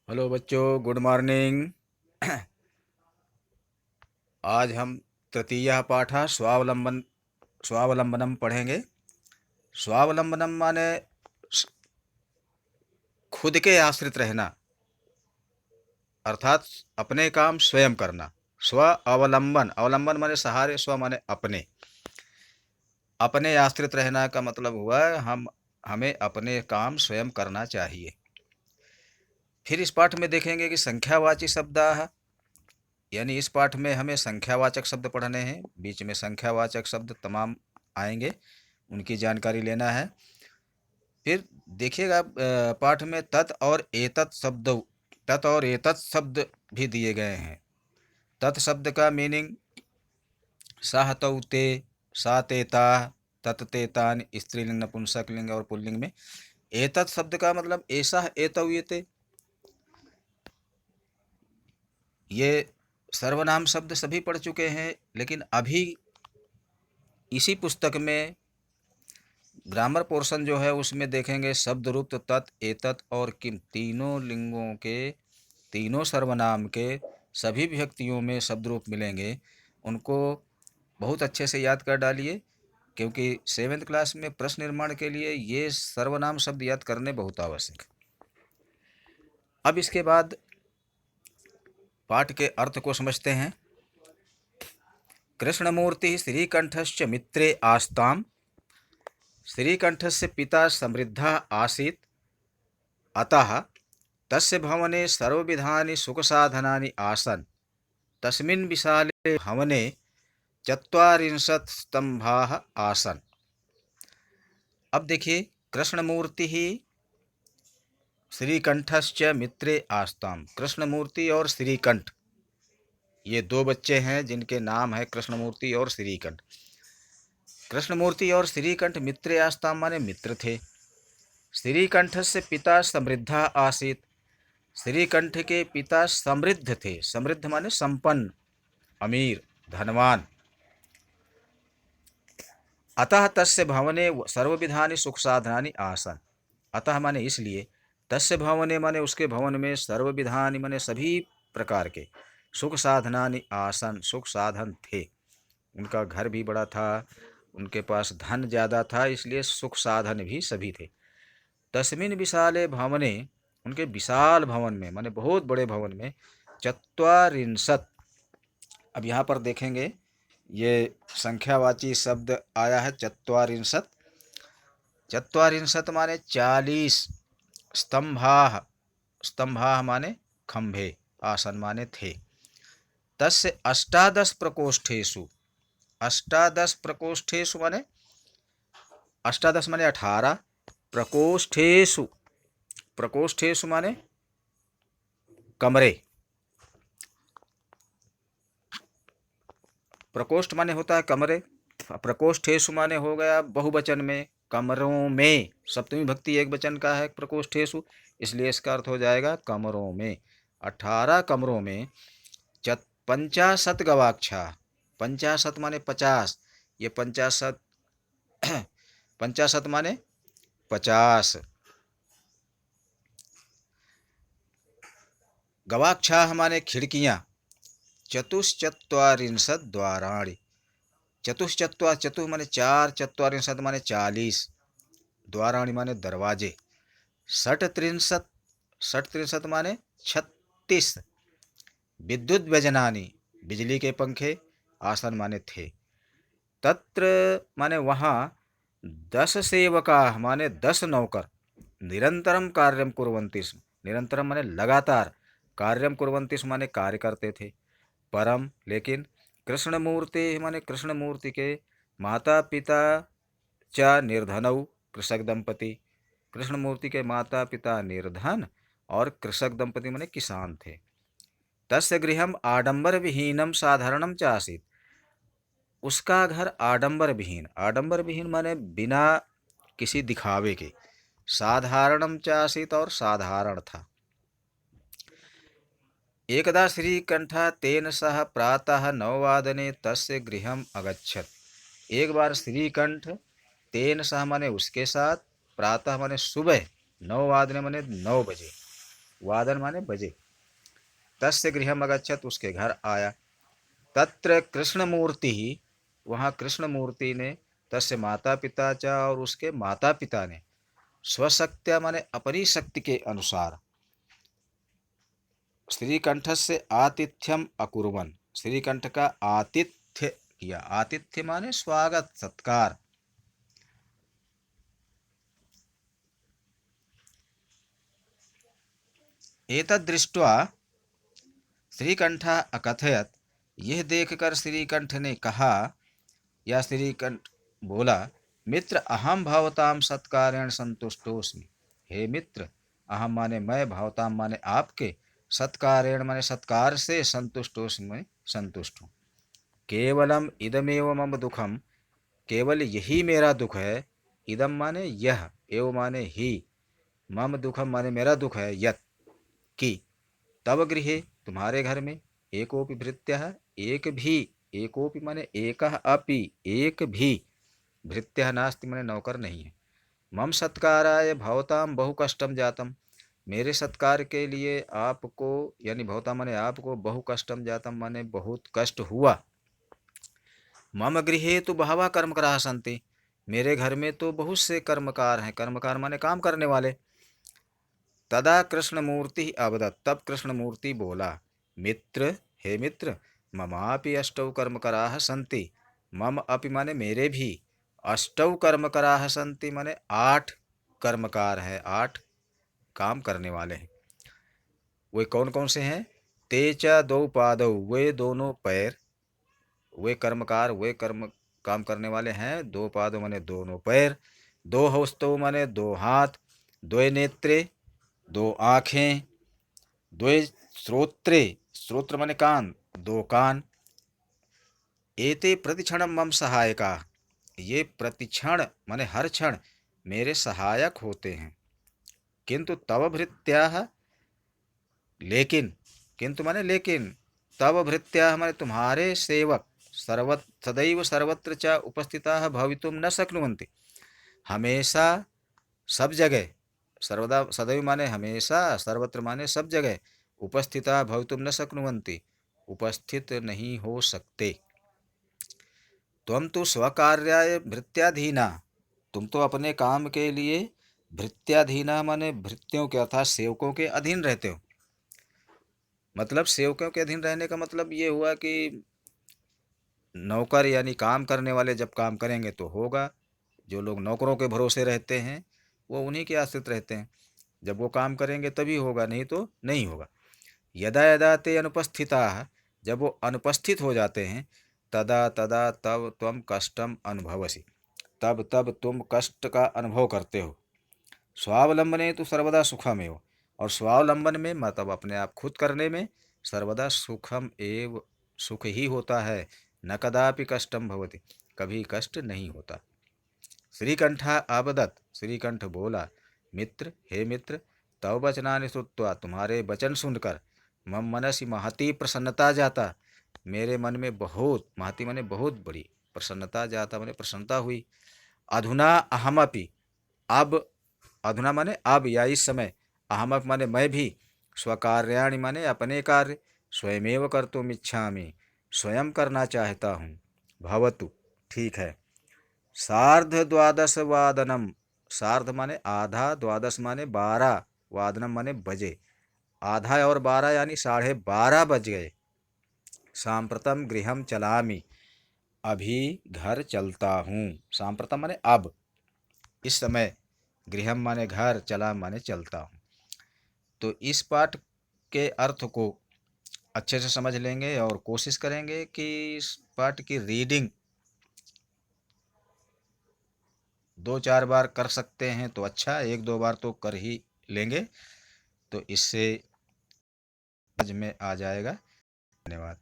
Hello बच्चों, good morning. आज हम तृतीय पाठ स्वावलंबन स्वावलंबनम पढ़ेंगे। स्वावलंबनम माने स- खुद के आश्रित रहना, अर्थात अपने काम स्वयं करना। स्व अवलंबन, अवलंबन माने सहारे, स्व माने अपने। अपने आश्रित रहना का मतलब हुआ हमें अपने काम स्वयं करना चाहिए। फिर इस पाठ में देखेंगे कि संख्यावाची शब्द, यानी इस पाठ में हमें संख्यावाचक शब्द पढ़ने हैं। बीच में संख्यावाचक शब्द तमाम आएंगे, उनकी जानकारी लेना है। फिर देखिएगा पाठ में तत् और एतत् शब्द भी दिए गए हैं। तत् शब्द का मीनिंग सह तौ ते, सा तेता, तत् तेतान, स्त्रीलिंग नपुंसकलिंग और पुल्लिंग में। एतत् शब्द का मतलब ऐसा एतौ एते, ये सर्वनाम शब्द सभी पढ़ चुके हैं, लेकिन अभी इसी पुस्तक में ग्रामर पोर्शन जो है उसमें देखेंगे शब्द रूप तत्, एतत् और किम, तीनों लिंगों के, तीनों सर्वनाम के सभी विभक्तियों में शब्द रूप मिलेंगे। उनको बहुत अच्छे से याद कर डालिए, क्योंकि 7th क्लास में प्रश्न निर्माण के लिए ये सर्वनाम शब्द याद करने बहुत आवश्यक है। अब इसके बाद पाठ के अर्थ को समझते हैं। कृष्णमूर्ति श्रीकंठश्च मित्रे आस्ताम, श्रीकंठस्य पिता समृद्धा आसीत्, अतः तस्य भवने सर्वविधानि सुखसाधनानि आसन्, तस्मिन् विशाले भवने 40 स्तंभाः आसन्। अब देखिए, कृष्णमूर्ति ही श्रीकंठश्च मित्रे आस्ताम, कृष्णमूर्ति और श्रीकंठ, ये दो बच्चे हैं जिनके नाम है कृष्णमूर्ति और श्रीकंठ। कृष्णमूर्ति और श्रीकंठ मित्रे आस्ताम माने मित्र थे। श्रीकंठ से पिता समृद्धा आसीत, श्रीकंठ के पिता समृद्ध थे। समृद्ध माने संपन्न, अमीर, धनवान। अतः तस्य भवने सर्वविधानि सुख साधनानि आसन, अतः माने इसलिए, तस्य भवने माने उसके भवन में, सर्वविधानि माने सभी प्रकार के, सुख साधनानि आसन, सुख साधन थे। उनका घर भी बड़ा था, उनके पास धन ज़्यादा था, इसलिए सुख साधन भी सभी थे। तस्मिन् विशाले भवने, उनके विशाल भवन में माने बहुत बड़े भवन में, 40, अब यहाँ पर देखेंगे ये संख्यावाची शब्द आया है 40। 40 माने 40, स्तंभाः, स्तंभाः माने खंभे, आसन माने थे। तस्य 18 प्रकोष्ठेषु, 18 प्रकोष्ठेषु माने, 18 माने 18, प्रकोष्ठेषु, प्रकोष्ठेषु माने कमरे, प्रकोष्ठ माने होता है कमरे, प्रकोष्ठेषु माने हो गया बहुवचन में, कमरों में, सप्तमी भक्ति एक वचन का है प्रकोष्ठेषु, इसलिए इसका अर्थ हो जाएगा कमरों में। 18 कमरों में 50 गवाक्षा, 50 माने 50, ये 50, 50 माने 50, गवाक्षा माने खिड़कियाँ, 44 द्वाराणि, चतु माने 4, 44 माने 40, द्वाराणि माने दरवाजे, 37, 37 माने 36, विद्युत व्यजनानि, बिजली के पंखे, आसन माने थे। तत्र माने वहाँ, 10 सेवका माने 10 नौकर, निरंतरम कार्यम कुर्वन्ति स्म, निरंतरम माने लगातार, कार्यम कुर्वन्ति स्म माने कार्य करते थे। परम लेकिन, कृष्णमूर्ति माने कृष्णमूर्ति के माता पिता च निर्धनौ, कृषक दंपति, कृष्णमूर्ति के माता पिता निर्धन और कृषक दंपति माने किसान थे। तस्य गृहम आडंबर विहीनम साधारणम च आसीत्, उसका घर आडंबर विहीन, आडंबर विहीन माने बिना किसी दिखावे के, साधारणम च आसीत् और साधारण था। एकदा श्रीकंठ तेन सह प्रातः 9 वादने तस्य गृहम अगच्छत्, एक बार श्रीकंठ तेन सह माने उसके साथ, प्रातः माने सुबह, 9 वादने माने 9 बजे, वादन माने बजे। तस्य गृहम अगच्छत, उसके घर आया। तत्र कृष्णमूर्ति ही, वहाँ कृष्णमूर्ति ने, तस्य माता पिता च, और उसके माता पिता ने, स्वशक्त्या माने अपनी शक्ति के अनुसार, श्रीकंठ से आतिथ्यम अकुर्वन्, श्रीकंठ का आतिथ्य किया। आतिथ्य माने स्वागत सत्कार। एतद् दृष्ट्वा श्रीकंठः अकथयत, यह देखकर श्रीकंठ ने कहा, या श्रीकंठ बोला, मित्र अहम भवताम सत्कारेण संतुष्टोस्मि। हे मित्र, अहम माने मैं, भवताम माने आपके, सत्कारेण माने सत्कार से, संतुष्टोस्मि संतुष्ट हूँ। केवलम इदमेव मम दुखम, केवल यही मेरा दुख है। इदम माने यह, एव माने ही, मम दुखम माने मेरा दुख है, यत कि, तव गृहे तुम्हारे घर में, एकोपि भृत्यः एक भी, एकोपि माने एकः अपि, एक भी, भृत्यः नास्ति माने नौकर नहीं है। मम सत्काराय भवताम बहु कष्टम जातम, मेरे सत्कार के लिए आपको, यानी भवताम माने आपको, बहु कष्टम जातम माने बहुत कष्ट हुआ। मम गृहे तो बहवा कर्मकराः सन्ति, मेरे घर में तो बहुत से कर्मकार हैं। कर्मकार माने काम करने वाले। तदा कृष्णमूर्ति अवदत्, तब कृष्णमूर्ति बोला, मित्र, हे मित्र, ममापि अष्टौ कर्मकराः सन्ति, मम अपि माने मेरे भी, अष्टौ कर्मकराः सन्ति माने 8 कर्मकार हैं, 8 काम करने वाले हैं। वे कौन कौन से हैं? ते च दो पादौ, वे दोनों पैर, वे कर्मकार, वे कर्म काम करने वाले हैं। दो पादौ माने दोनों पैर, दो हस्तौ माने दो हाथ, द्वे नेत्रे, दो आँखें, द्वे श्रोत्रे, श्रोत्र माने कान, दो कान, एते प्रतिक्षण मम सहायका, ये प्रतिक्षण माने हर क्षण मेरे सहायक होते हैं। किंतु तव भृत्याः, लेकिन, किंतु माने लेकिन, तव भृत्याः माने तुम्हारे सेवक, सदैव सर्वत्र च उपस्थिताः भवितुं न शक्नुवन्ति, हमेशा सब जगह, सर्वदा सदैव माने हमेशा, सर्वत्र माने सब जगह, उपस्थिता भवितुं न शक्नुवन्ति, उपस्थित नहीं हो सकते। त्वं तु स्वकार्याय भृत्याधीना, तुम तो अपने काम के लिए भृत्याधीना माने भृत्यों के अर्थात सेवकों के अधीन रहते हो। मतलब सेवकों के अधीन रहने का मतलब ये हुआ कि नौकर यानी काम करने वाले जब काम करेंगे तो होगा, जो लोग नौकरों के भरोसे रहते हैं वो उन्हीं के आश्रित रहते हैं, जब वो काम करेंगे तभी होगा, नहीं तो नहीं होगा। यदा यदा ते अनुपस्थिताः, जब वो अनुपस्थित हो जाते हैं, तदा तदा तब त्वं कष्टम अनुभवसि, तब तब तुम कष्ट का अनुभव करते हो। स्वावलंबने तो सर्वदा सुखमेव, और स्वावलंबन में मतलब अपने आप खुद करने में, सर्वदा सुखम एव, सुख ही होता है, न कदापि कष्टम भवति, कभी कष्ट नहीं होता। श्रीकंठा आबदत्, श्रीकंठ बोला, मित्र, हे मित्र, तव वचनानि श्रुत्वा, तुम्हारे वचन सुनकर, मम मनसि महती प्रसन्नता जाता, मेरे मन में बहुत, महती माने बहुत बड़ी, प्रसन्नता जाता माने प्रसन्नता हुई। अधुना अहमपि, अब, अधुना माने अब या इस समय, अहमपि माने मैं भी, स्वकार्याणि माने अपने कार्य, स्वयमेव कर्तुम् इच्छामि, स्वयं करना चाहता हूँ। भवतु, ठीक है। सार्ध द्वादश वादनम, सार्ध माने आधा, द्वादश माने 12, वादनम माने बजे, आधा और 12 यानी 12:30 बज गए। सांप्रतम गृहम चलामि, अभी घर चलता हूँ। सांप्रतम माने अब, इस समय, गृहम माने घर, चला माने चलता हूँ। तो इस पाठ के अर्थ को अच्छे से समझ लेंगे और कोशिश करेंगे कि इस पाठ की रीडिंग 2-4 बार कर सकते हैं तो अच्छा, 1-2 बार तो कर ही लेंगे, तो इससे समझ में आ जाएगा। धन्यवाद।